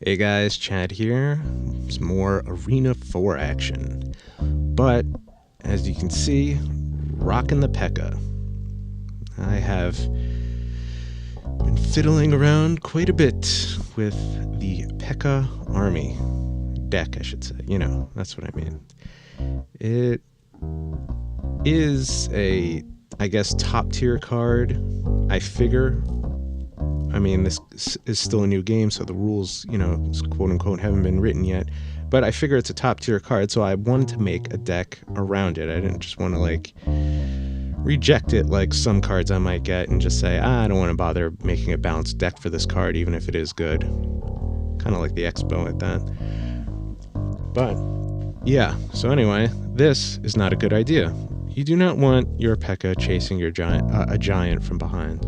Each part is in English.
Hey guys, Chad here. Some more Arena 4 action. But, as you can see, rocking the P.E.K.K.A. I have been fiddling around quite a bit with the P.E.K.K.A. army. Deck, I should say. You know, that's what I mean. It is a, I guess, top tier card. I figure. I mean, this is still a new game, so the rules, you know, quote unquote, haven't been written yet. But I figure it's a top tier card, so I wanted to make a deck around it. I didn't just want to, like, reject it like some cards I might get and just say, I don't want to bother making a balanced deck for this card, even if it is good. Kind of like the Expo at that. But, yeah, so anyway, this is not a good idea. You do not want your P.E.K.K.A. chasing your a giant from behind.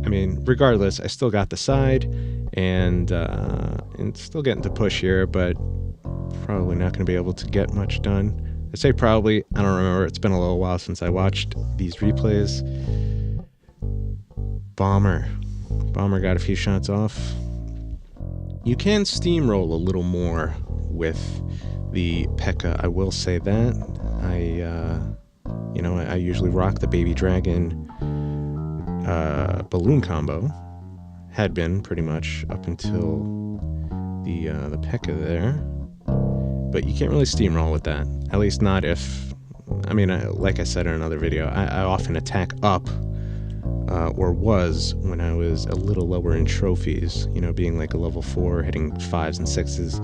I mean, regardless, I still got the side, and still getting to push here, but probably not going to be able to get much done. I say probably, I don't remember, it's been a little while since I watched these replays. Bomber got a few shots off. You can steamroll a little more with the P.E.K.K.A., I will say that. I usually rock the Baby Dragon balloon combo. Had been pretty much up until the P.E.K.K.A. there, but you can't really steamroll with that. At least not if, I mean, like I said in another video, I often attack up, or was when I was a little lower in trophies. You know, being like a level 4, hitting 5s and 6s.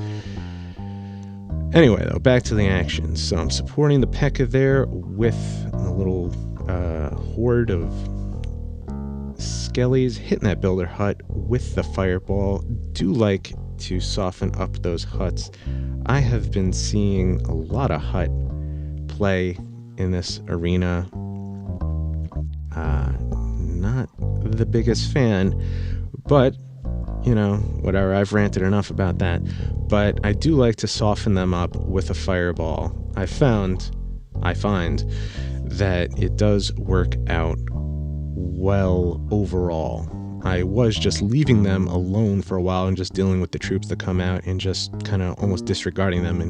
Anyway, though, back to the action. So I'm supporting the P.E.K.K.A. there with a little horde of skellies, hitting that builder hut with the fireball. Do like to soften up those huts. I have been seeing a lot of hut play in this arena. Not the biggest fan, but you know, whatever, I've ranted enough about that. But I do like to soften them up with a fireball. I find that it does work out well overall. I was just leaving them alone for a while and just dealing with the troops that come out and just kind of almost disregarding them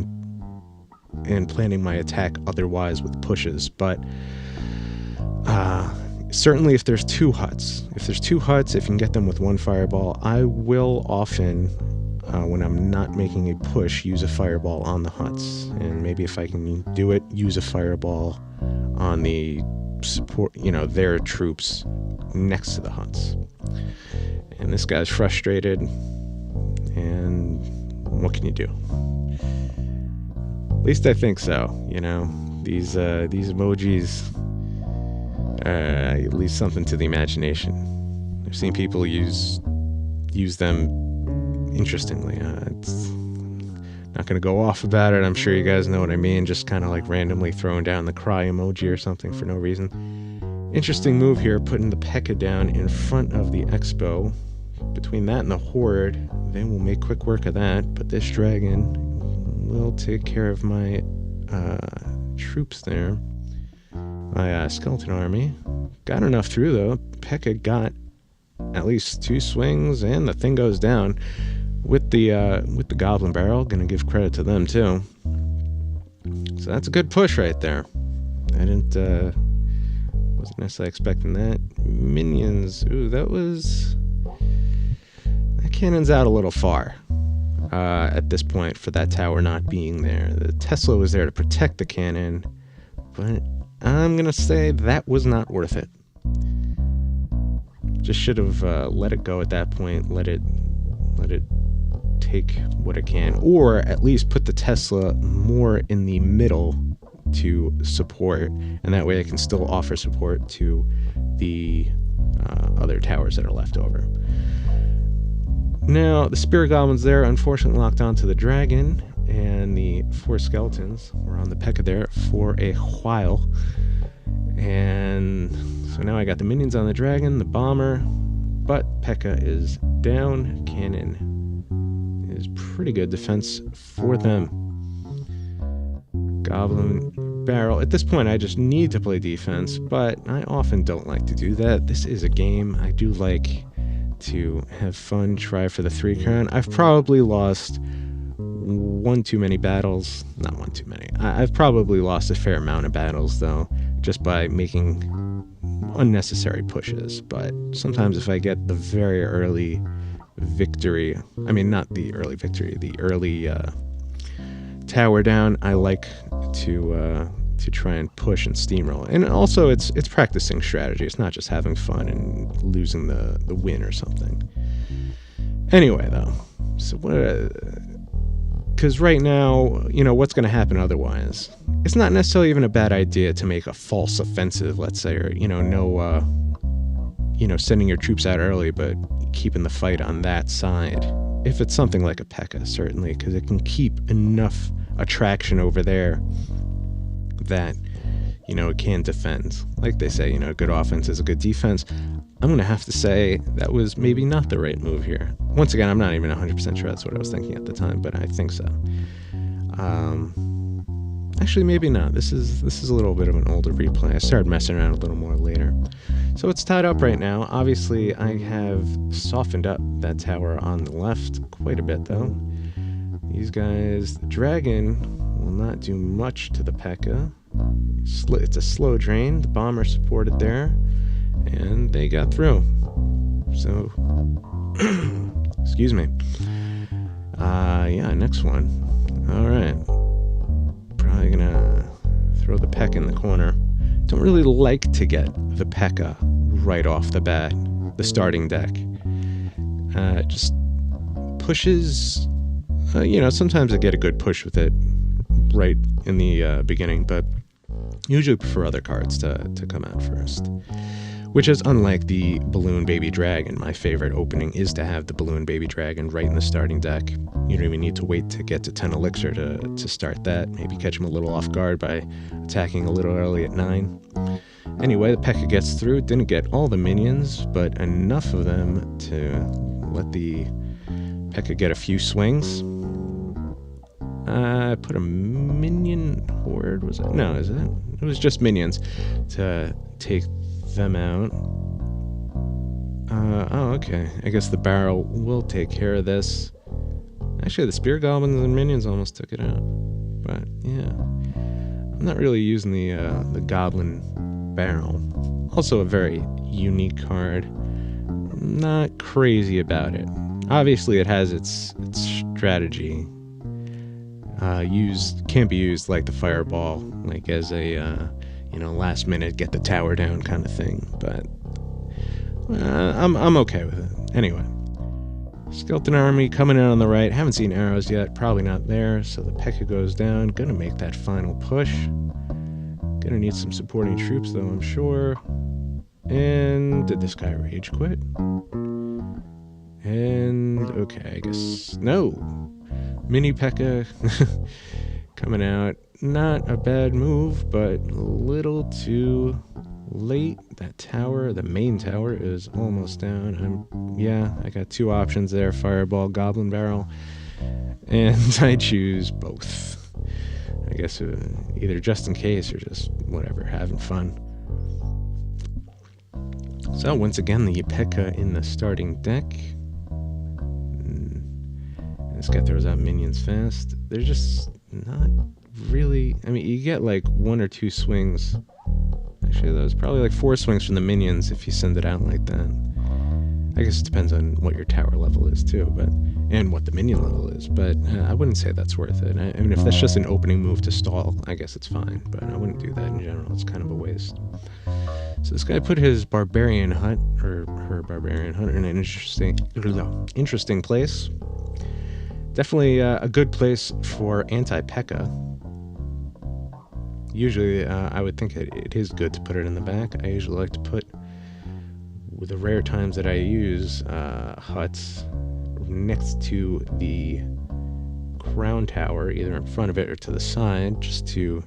and planning my attack otherwise with pushes. But certainly if there's two huts, if you can get them with one fireball, I will often, when I'm not making a push, use a fireball on the huts. And maybe if I can do it, use a fireball on the support, you know, their troops next to the huts. And this guy's frustrated, and what can you do? At least I think so. You know, these emojis leave something to the imagination. I've seen people use them interestingly. It's not going to go off about it. I'm sure you guys know what I mean. Just kind of like randomly throwing down the cry emoji or something for no reason. Interesting move here, putting the P.E.K.K.A. down in front of the Expo. Between that and the Horde, they will make quick work of that. But this dragon will take care of my troops there. My skeleton army. Got enough through though. P.E.K.K.A. got at least 2 swings and the thing goes down. With the Goblin Barrel, gonna give credit to them too. So that's a good push right there. I wasn't necessarily expecting that. Minions, ooh, that cannon's out a little far at this point for that tower not being there. The Tesla was there to protect the cannon, but I'm gonna say that was not worth it. Just should have let it go at that point. Let it take what it can, or at least put the Tesla more in the middle to support, and that way I can still offer support to the other towers that are left over. Now the Spirit Goblins there unfortunately locked onto the dragon, and the 4 skeletons were on the P.E.K.K.A. there for a while. And so now I got the minions on the dragon, the bomber, but P.E.K.K.A. is down. Cannon is pretty good defense for them. Goblin Barrel. At this point, I just need to play defense, but I often don't like to do that. This is a game. I do like to have fun, try for the 3 crown. I've probably lost one too many battles. Not one too many. I've probably lost a fair amount of battles, though, just by making unnecessary pushes. But sometimes if I get the very early victory, I mean, not the early victory, the early tower down, I like to try and push and steamroll. And also, it's practicing strategy. It's not just having fun and losing the win or something. Anyway, though, so what? Because right now, you know, what's going to happen otherwise? It's not necessarily even a bad idea to make a false offensive, let's say, or, you know, sending your troops out early, but keeping the fight on that side. If it's something like a P.E.K.K.A, certainly, because it can keep enough attraction over there that, you know, it can defend. Like they say, you know, a good offense is a good defense. I'm going to have to say that was maybe not the right move here. Once again, I'm not even 100% sure that's what I was thinking at the time, but I think so. Actually, maybe not. This is a little bit of an older replay. I started messing around a little more later. So it's tied up right now. Obviously, I have softened up that tower on the left quite a bit, though. These guys, the dragon will not do much to the P.E.K.K.A. It's a slow drain. The bomber supported there, and they got through. So, excuse me. Yeah, next one. All right. Probably gonna throw the P.E.K.K.A in the corner. Don't really like to get the P.E.K.K.A right off the bat, the starting deck. Just pushes. You know, sometimes I get a good push with it right in the beginning, but usually prefer other cards to come out first. Which is unlike the Balloon Baby Dragon. My favorite opening is to have the Balloon Baby Dragon right in the starting deck. You don't even need to wait to get to 10 Elixir to start that. Maybe catch him a little off guard by attacking a little early at 9. Anyway, the P.E.K.K.A gets through. Didn't get all the minions, but enough of them to let the P.E.K.K.A get a few swings. I put a minion horde, was it? No, is it? It was just minions to take them out. Oh, okay. I guess the barrel will take care of this. Actually, the spear goblins and minions almost took it out. But yeah, I'm not really using the goblin barrel. Also a very unique card. Not crazy about it. Obviously, it has its strategy. Can't be used like the fireball, like as a last minute get the tower down kind of thing. But I'm okay with it. Anyway, skeleton army coming in on the right. Haven't seen arrows yet. Probably not there. So the P.E.K.K.A goes down. Gonna make that final push. Gonna need some supporting troops though, I'm sure. And did this guy rage quit? And okay, I guess no. Mini P.E.K.K.A coming out. Not a bad move, but a little too late. That tower, the main tower, is almost down. I got two options there: fireball, goblin barrel, and I choose both. I guess either just in case or just whatever, having fun. So once again, the P.E.K.K.A in the starting deck. This guy throws out minions fast. They're just not really... I mean, you get like one or two swings. Actually, there's probably like 4 swings from the minions if you send it out like that. I guess it depends on what your tower level is too, and what the minion level is. But I wouldn't say that's worth it. I mean, if that's just an opening move to stall, I guess it's fine. But I wouldn't do that in general. It's kind of a waste. So this guy put his barbarian hut, or her barbarian hut, in an interesting place. Definitely a good place for anti-P.E.K.K.A. Usually, I would think it is good to put it in the back. I usually like to put, with the rare times that I use huts, next to the crown tower, either in front of it or to the side, just to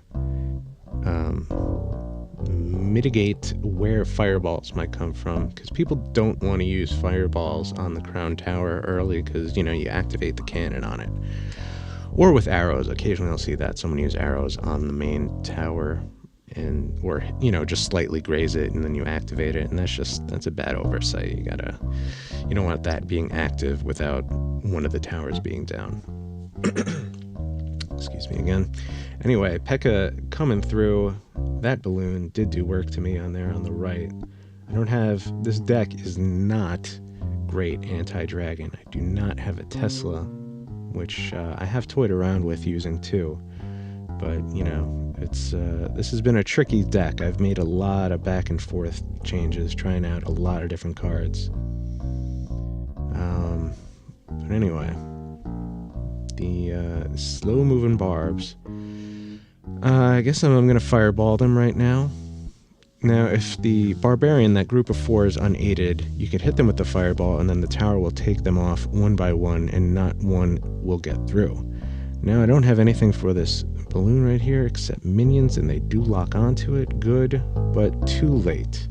mitigate where fireballs might come from, because people don't want to use fireballs on the crown tower early because, you activate the cannon on it. Or with arrows. Occasionally I'll see that someone use arrows on the main tower or just slightly graze it, and then you activate it, and that's a bad oversight. You don't want that being active without one of the towers being down. Excuse me again. Anyway, P.E.K.K.A coming through. That balloon did do work to me on there on the right. This deck is not great anti-dragon. I do not have a Tesla, which I have toyed around with using too. But, this has been a tricky deck. I've made a lot of back and forth changes, trying out a lot of different cards. But anyway, the slow-moving barbs. I guess I'm going to fireball them right now. Now, if the barbarian, that group of 4, is unaided, you can hit them with the fireball, and then the tower will take them off one by one, and not one will get through. Now, I don't have anything for this balloon right here except minions, and they do lock onto it. Good, but too late.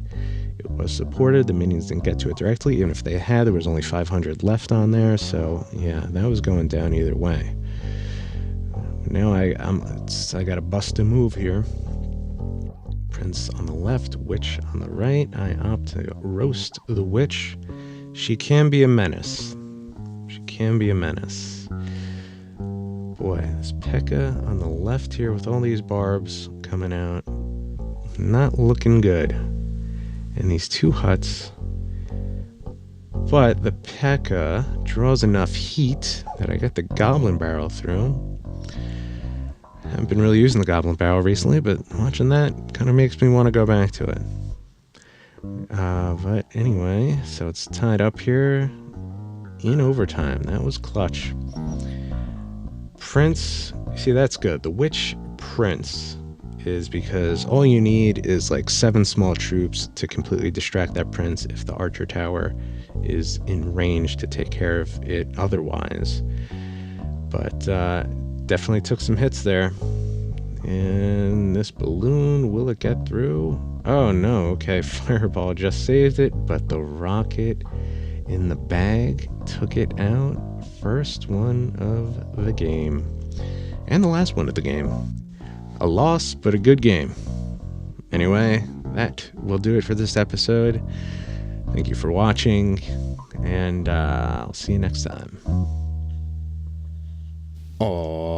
It was supported. The minions didn't get to it directly. Even if they had, there was only 500 left on there. So yeah, that was going down either way. Now I got to bust a move here. Prince on the left, witch on the right. I opt to roast the witch. She can be a menace. Boy, this P.E.K.K.A on the left here with all these barbs coming out, not looking good. And these 2 huts. But the P.E.K.K.A draws enough heat that I get the goblin barrel through. Haven't been really using the goblin barrel recently, but watching that kind of makes me want to go back to it. But anyway, so it's tied up here in overtime. That was clutch. Prince, see, that's good. The witch prince is because all you need is like 7 small troops to completely distract that prince if the archer tower is in range to take care of it otherwise. But definitely took some hits there. And this balloon, will it get through? Oh no, okay, fireball just saved it, but the rocket in the bag took it out. First one of the game. And the last one of the game. A loss, but a good game. Anyway, that will do it for this episode. Thank you for watching, and I'll see you next time. Aww.